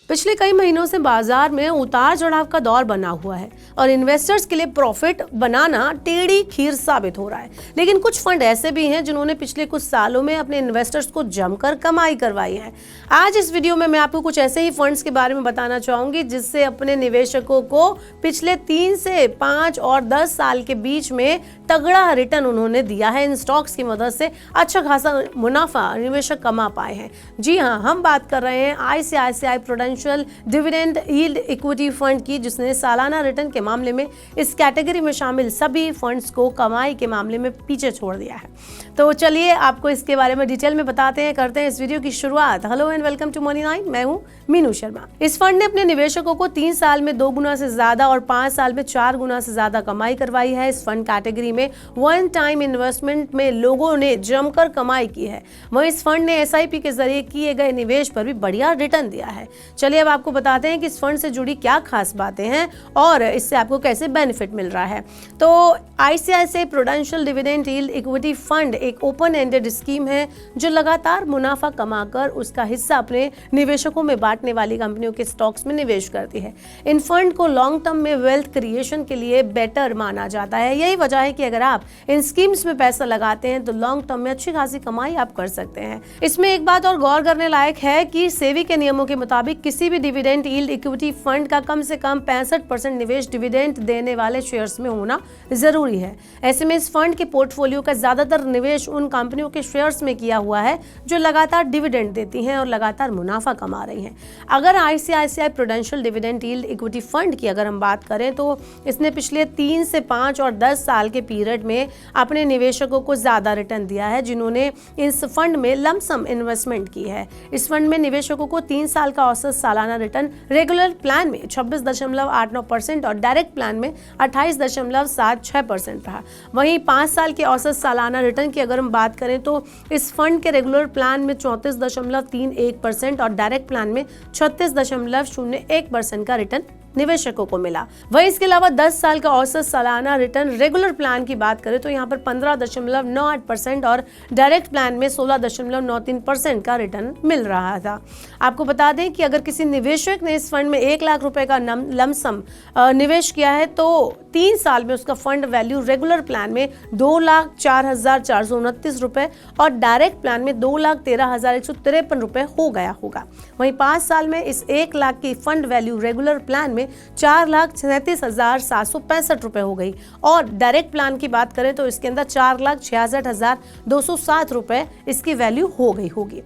पिछले कई महीनों से बाजार में उतार चढ़ाव का दौर बना हुआ है और इन्वेस्टर्स के लिए प्रॉफिट बनाना टेढ़ी खीर साबित हो रहा है। लेकिन कुछ फंड ऐसे भी हैं जिन्होंने पिछले कुछ सालों में अपने इन्वेस्टर्स को जमकर कमाई करवाई है। आज इस वीडियो में मैं आपको कुछ ऐसे ही फंड्स के बारे में बताना चाहूंगी जिससे अपने निवेशकों को पिछले 3 से 5 और 10 साल के बीच में तगड़ा रिटर्न उन्होंने दिया है। इन स्टॉक्स की मदद से अच्छा खासा मुनाफा निवेशक कमा पाए हैं। जी हाँ, हम बात कर रहे हैं ICICI prudential dividend yield equity fund की, जिसने सालाना रिटर्न के मामले में इस कैटेगरी में शामिल सभी फंड्स को कमाई के मामले में पीछे छोड़ दिया है। तो चलिए आपको इसके बारे में डिटेल में बताते हैं, करते हैं इस वीडियो की शुरुआत। Hello and welcome to Money 9, मैं हूं मीनू शर्मा। इस फंड ने अपने निवेशकों को 3 साल में 2 गुना से ज्यादा और 5 साल में 4 गुना से ज्यादा कमाई करवाई है। इस फंड कैटेगरी में वन टाइम इन्वेस्टमेंट में लोगों ने जमकर कमाई की है। वहीं इस फंड ने एसआईपी के जरिए किए गए निवेश पर भी बढ़िया रिटर्न दिया है। चलिए अब आपको बताते हैं कि इस फंड से जुड़ी क्या खास बातें हैं और इससे आपको कैसे बेनिफिट मिल रहा है। तो ICICI prudential dividend yield equity fund एक ओपन एंडेड स्कीम है जो लगातार मुनाफा कमाकर उसका हिस्सा अपने निवेशकों में बांटने वाली कंपनियों के स्टॉक्स में निवेश करती है। इन फंड को लॉन्ग टर्म में वेल्थ क्रिएशन के लिए बेटर माना जाता है। यही वजह है कि अगर आप इन स्कीम्स में पैसा लगाते हैं तो लॉन्ग टर्म में अच्छी खासी कमाई आप कर सकते हैं। इसमें एक बात और गौर करने लायक है कि सेबी के नियमों के मुताबिक किसी भी डिविडेंड यील्ड इक्विटी फंड का कम से कम 65% निवेश डिविडेंड देने वाले शेयर्स में होना जरूरी है। ऐसे में इस फंड के पोर्टफोलियो का ज्यादातर निवेश उन कंपनियों के शेयर्स में किया हुआ है जो लगातार डिविडेंड देती हैं और लगातार मुनाफा कमा रही हैं। अगर ICICI prudential dividend yield equity fund की अगर हम बात करें तो इसने पिछले 3 से 5 और 10 साल के पीरियड में अपने निवेशकों को ज्यादा रिटर्न दिया है जिन्होंने इस फंड में लमसम इन्वेस्टमेंट की है। इस फंड में निवेशकों को 3 साल का औसत सालाना रिटर्न रेगुलर प्लान में 26.89% और डायरेक्ट प्लान में 28.76% रहा। वहीं 5 साल के औसत सालाना रिटर्न की अगर हम बात करें तो इस फंड के रेगुलर प्लान में 34.31% और डायरेक्ट प्लान में 36.01% का रिटर्न निवेशकों को मिला। वहीं इसके अलावा 10 साल का औसत सालाना रिटर्न रेगुलर प्लान की बात करें तो यहाँ पर 15.98% और डायरेक्ट प्लान में 16.93% का रिटर्न मिल रहा था। आपको बता दें कि अगर किसी निवेशक ने इस फंड में 1 लाख रुपए का लमसम निवेश किया है तो 3 साल में उसका फंड वैल्यू रेगुलर प्लान में 2,04,429 रुपए और डायरेक्ट प्लान में 2,13,153 रुपए हो गया होगा। वहीं 5 साल में इस 1 लाख की फंड वैल्यू रेगुलर प्लान में 4,37,765 रुपए हो गई और डायरेक्ट प्लान की बात करें तो इसके अंदर 4,66,207 रुपए इसकी वैल्यू हो गई होगी।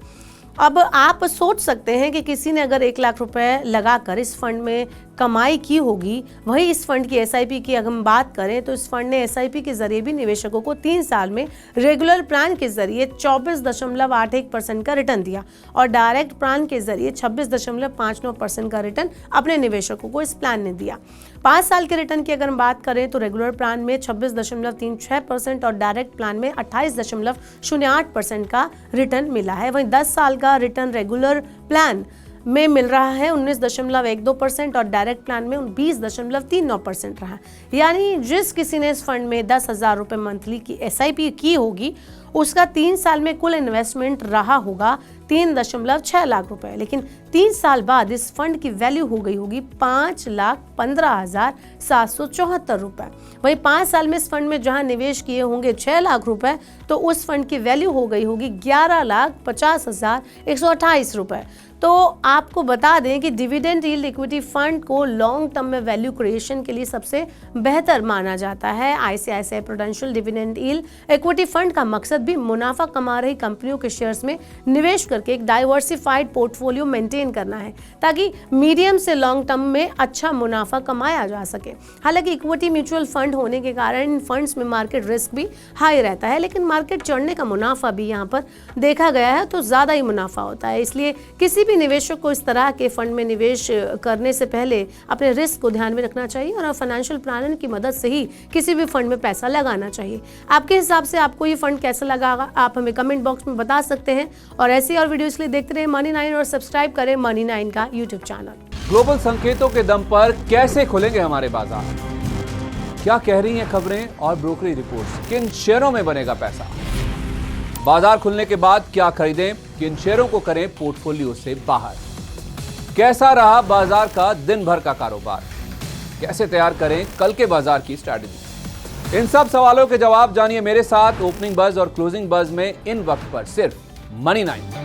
अब आप सोच सकते हैं कि किसी ने अगर 1 लाख रुपए लगाकर इस फंड में कमाई की होगी। वही इस फंड की एसआईपी की अगर हम बात करें तो इस फंड ने एसआईपी के जरिए भी निवेशकों को 3 साल में रेगुलर प्लान के जरिए 24.81% का रिटर्न दिया और डायरेक्ट प्लान के जरिए 26.59% का रिटर्न अपने निवेशकों को इस प्लान ने दिया। 5 साल के रिटर्न की अगर हम बात करें तो रेगुलर प्लान में 26.36% और डायरेक्ट प्लान में 28.08% का रिटर्न मिला है। वहीं 10 साल का रिटर्न रेगुलर प्लान में मिल रहा है 19.12% और डायरेक्ट प्लान में 20.39% रहा। यानी जिस किसी ने इस फंड में 10,000 रुपए मंथली की एसआईपी की होगी उसका 3 साल में कुल इन्वेस्टमेंट रहा होगा 3.6 लाख रुपए, लेकिन 3 साल बाद इस फंड की वैल्यू हो गई होगी 5,15,774 रुपए। वहीं 5 साल में इस फंड में जहां निवेश किए होंगे 6 लाख रुपए तो उस फंड की वैल्यू हो गई होगी 11,50,128 रुपए। तो आपको बता दें कि डिविडेंड यील्ड इक्विटी फंड को लॉन्ग टर्म में वैल्यू क्रिएशन के लिए सबसे बेहतर माना जाता है। ICICI prudential dividend yield equity fund का मकसद भी मुनाफा कमा रही कंपनियों के शेयर्स में निवेश करके एक डाइवर्सिफाइड पोर्टफोलियो मेंटेन करना है ताकि मीडियम से लॉन्ग टर्म में अच्छा मुनाफा कमाया जा सके। हालांकि इक्विटी म्यूचुअल फंड होने के कारण इन फंड्स में मार्केट रिस्क भी हाई रहता है, लेकिन मार्केट चढ़ने का मुनाफा भी यहाँ पर देखा गया है तो ज्यादा ही मुनाफा होता है। इसलिए किसी भी निवेशक को इस तरह के फंड में निवेश करने से पहले अपने रिस्क को ध्यान में रखना चाहिए और फाइनेंशियल प्लानर की मदद से ही किसी भी फंड में पैसा लगाना चाहिए। आपके हिसाब से आपको ये फंड कैसा लगा आप हमें कमेंट बॉक्स में बता सकते हैं और ऐसी और वीडियोस के लिए देखते रहे मनी 9 और सब्सक्राइब करें मनी 9 का यूट्यूब चैनल। ग्लोबल संकेतों के दम पर कैसे खुलेंगे हमारे बाजार, क्या कह रही हैं खबरें और ब्रोकरेज रिपोर्ट्स, किन शेयरों में बनेगा पैसा, बाजार खुलने के बाद क्या खरीदें, किन शेयरों को करें पोर्टफोलियो से बाहर। कैसा रहा बाजार का दिन भर का कारोबार, कैसे तैयार करें कल के बाजार की स्ट्रैटेजी, इन सब सवालों के जवाब जानिए मेरे साथ ओपनिंग बज और क्लोजिंग बज में इन वक्त पर सिर्फ मनी 9।